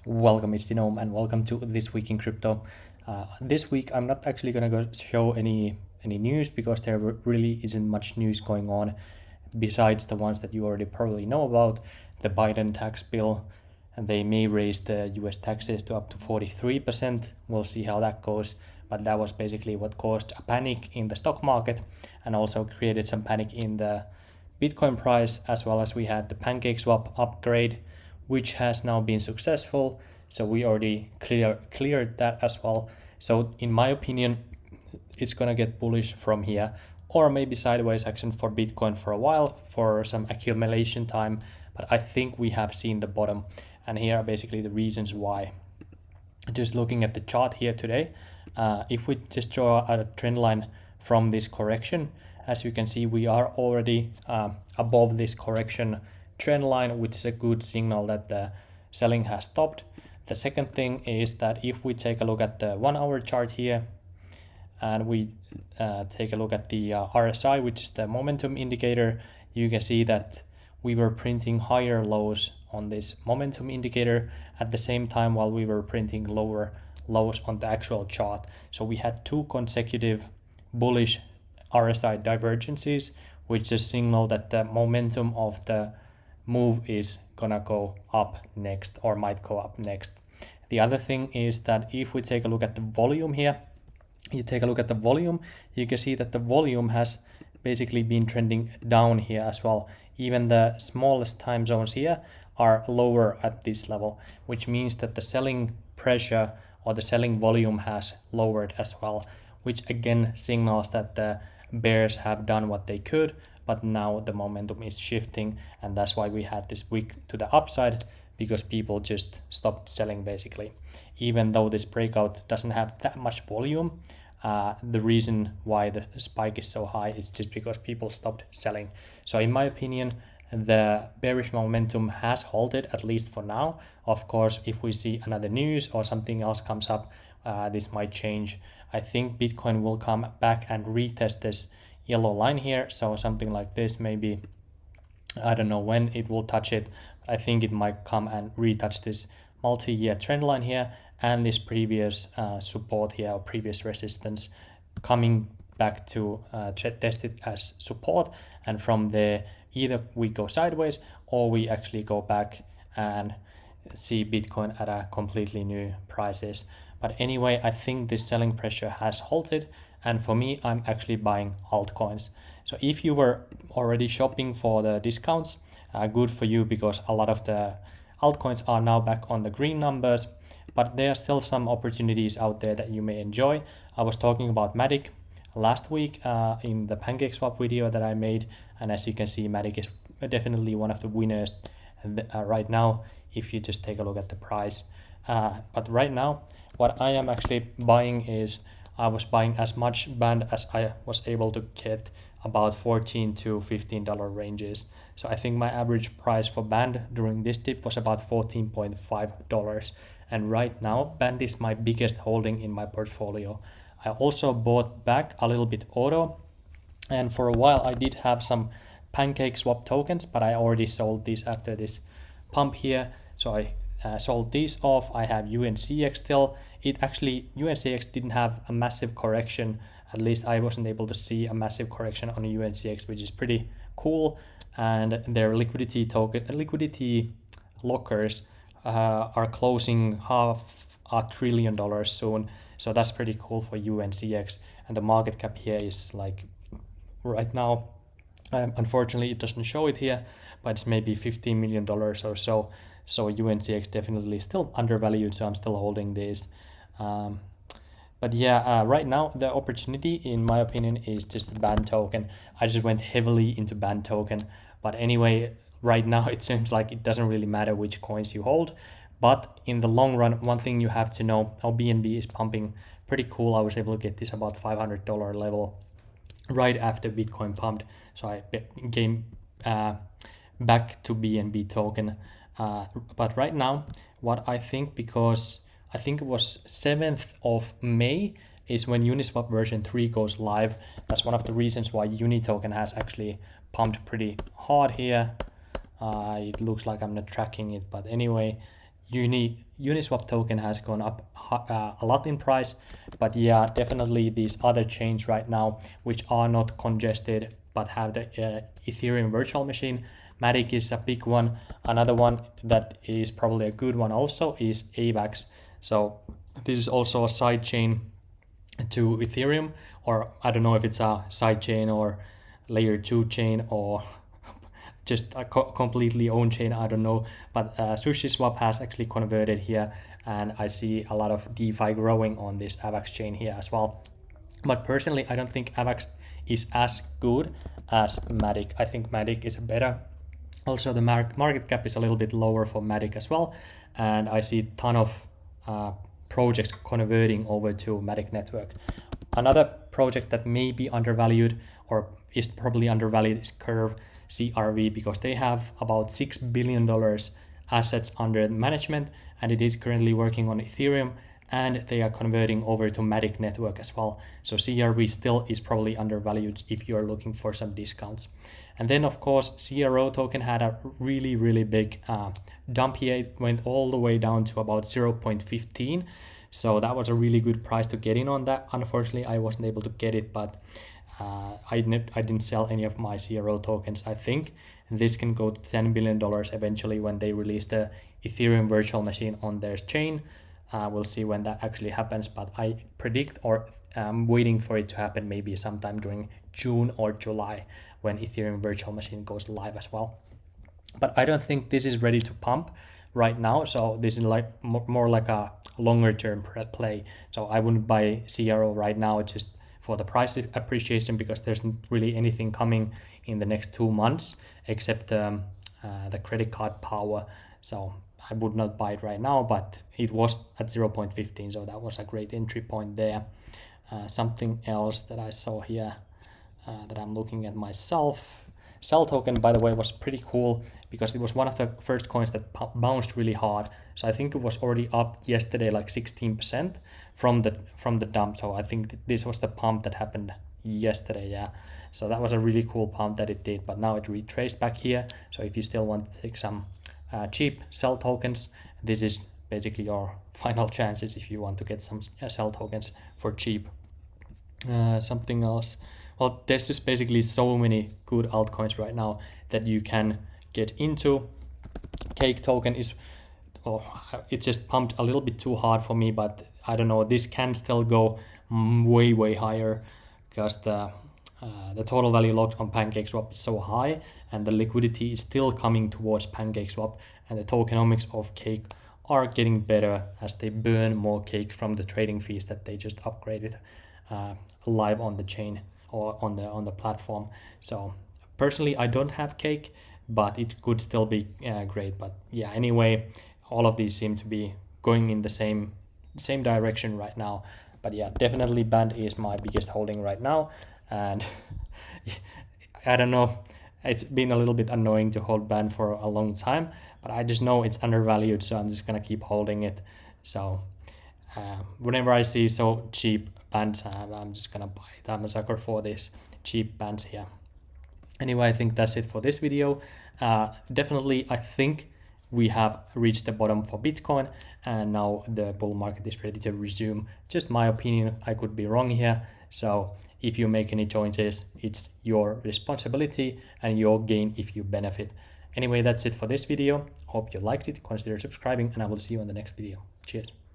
Welcome, it's Denome, and welcome to This Week in Crypto. This week, I'm not actually going to show any news because there really isn't much news going on besides the ones that you already probably know about. The Biden tax bill, and they may raise the US taxes to up to 43%. We'll see how that goes. But that was basically what caused a panic in the stock market and also created some panic in the Bitcoin price, as well as we had the PancakeSwap upgrade, which has now been successful. So we already cleared that as well. So in my opinion, it's gonna get bullish from here, or maybe sideways action for Bitcoin for a while for some accumulation time. But I think we have seen the bottom, and here are basically the reasons why. Just looking at the chart here today, if we just draw a trend line from this correction, as you can see, we are already above this correction trend line, which is a good signal that the selling has stopped. The second thing is that if we take a look at the 1 hour chart here, and we take a look at the RSI, which is the momentum indicator, you can see that we were printing higher lows on this momentum indicator at the same time while we were printing lower lows on the actual chart. So we had two consecutive bullish RSI divergences, which is a signal that the momentum of the move is gonna go up next, or might go up next. The other thing is that if we take a look at the volume here, you take a look at the volume, you can see that the volume has basically been trending down here as well. Even the smallest time zones here are lower at this level, which means that the selling pressure or the selling volume has lowered as well, which again signals that the bears have done what they could, but now the momentum is shifting, and that's why we had this week to the upside, because people just stopped selling basically. Even though this breakout doesn't have that much volume, the reason why the spike is so high is just because people stopped selling. So in my opinion, the bearish momentum has halted, at least for now. Of course, if we see another news or something else comes up, this might change. I think Bitcoin will come back and retest this yellow line here. So something like this, maybe, I don't know when it will touch it. I think it might come and retouch this multi-year trend line here and this previous support here, or previous resistance, coming back to test it as support. And from there, either we go sideways or we actually go back and see Bitcoin at a completely new prices. But anyway, I think this selling pressure has halted, and for me, I'm actually buying altcoins. So if you were already shopping for the discounts, good for you, because a lot of the altcoins are now back on the green numbers, but there are still some opportunities out there that you may enjoy. I was talking about Matic last week in the PancakeSwap video that I made, and as you can see, Matic is definitely one of the winners right now if you just take a look at the price. But right now, what I am actually buying is, I was buying as much band as I was able to get, about $14 to $15 ranges. So I think my average price for band during this dip was about $14.5. And right now, band is my biggest holding in my portfolio. I also bought back a little bit auto, and for a while I did have some PancakeSwap tokens, but I already sold these after this pump here. So I sold these off. I have UNCX still. UNCX didn't have a massive correction. At least I wasn't able to see a massive correction on UNCX, which is pretty cool. And their liquidity lockers are closing $500 billion soon. So that's pretty cool for UNCX. And the market cap here is like, right now, unfortunately it doesn't show it here, but it's maybe $15 million or so. So UNCX definitely still undervalued, so I'm still holding this. But yeah, right now the opportunity, in my opinion, is just the band token. I just went heavily into band token. But anyway, right now it seems like it doesn't really matter which coins you hold. But in the long run, one thing you have to know, how BNB is pumping pretty cool. I was able to get this about $500 level right after Bitcoin pumped. So I came back to BNB token. But right now, what I think, because I think it was 7th of May is when Uniswap version 3 goes live. That's one of the reasons why Uni token has actually pumped pretty hard here. It looks like I'm not tracking it, but anyway, Uniswap token has gone up a lot in price, but yeah, definitely these other chains right now, which are not congested but have the Ethereum virtual machine. Matic is a big one. Another one that is probably a good one also is AVAX. So this is also a side chain to Ethereum, or I don't know if it's a side chain or layer 2 chain or just a completely own chain, I don't know. But SushiSwap has actually converted here, and I see a lot of DeFi growing on this AVAX chain here as well. But personally, I don't think AVAX is as good as Matic. I think Matic is better. Also, the market cap is a little bit lower for Matic as well, and I see a ton of projects converting over to Matic network. Another project that may be undervalued or is probably undervalued is Curve CRV, because they have about $6 billion assets under management, and it is currently working on Ethereum, and they are converting over to Matic network as well. So CRV still is probably undervalued if you're looking for some discounts. And then of course CRO token had a really big dump here. It went all the way down to about 0.15. So that was a really good price to get in on that. Unfortunately, I wasn't able to get it, but I didn't sell any of my CRO tokens. I think this can go to $10 billion eventually when they release the Ethereum virtual machine on their chain. We'll see when that actually happens, but I predict, or I'm waiting for it to happen maybe sometime during June or July when Ethereum virtual machine goes live as well. But I don't think this is ready to pump right now, so this is like more like a longer term play. So I wouldn't buy CRO right now just for the price appreciation, because there's not really anything coming in the next 2 months except the credit card power. So I would not buy it right now, but it was at 0.15, so that was a great entry point there. Something else that I saw here that I'm looking at myself. Cell token, by the way, was pretty cool because it was one of the first coins that bounced really hard. So I think it was already up yesterday like 16% from the dump. So I think this was the pump that happened yesterday, yeah. So that was a really cool pump that it did, but now it retraced back here. So if you still want to take some cheap cell tokens, this is basically your final chances if you want to get some cell tokens for cheap. Something else. Well, there's just basically so many good altcoins right now that you can get into. Cake token is, it just pumped a little bit too hard for me, but I don't know, this can still go way higher because the total value locked on PancakeSwap is so high, and the liquidity is still coming towards PancakeSwap, and the tokenomics of Cake are getting better as they burn more Cake from the trading fees that they just upgraded live on the chain or on the platform. So personally, I don't have Cake, but it could still be great. But yeah, anyway, all of these seem to be going in the same direction right now. But yeah, definitely Band is my biggest holding right now, and I don't know, it's been a little bit annoying to hold Band for a long time, but I just know it's undervalued, so I'm just gonna keep holding it. So whenever I see so cheap bands, I'm just gonna buy it. I'm a sucker for these cheap bands here. Anyway, I think that's it for this video. Definitely, I think we have reached the bottom for Bitcoin, and now the bull market is ready to resume. Just my opinion, I could be wrong here. So if you make any choices, it's your responsibility and your gain if you benefit. Anyway, that's it for this video. Hope you liked it. Consider subscribing, and I will see you in the next video. Cheers.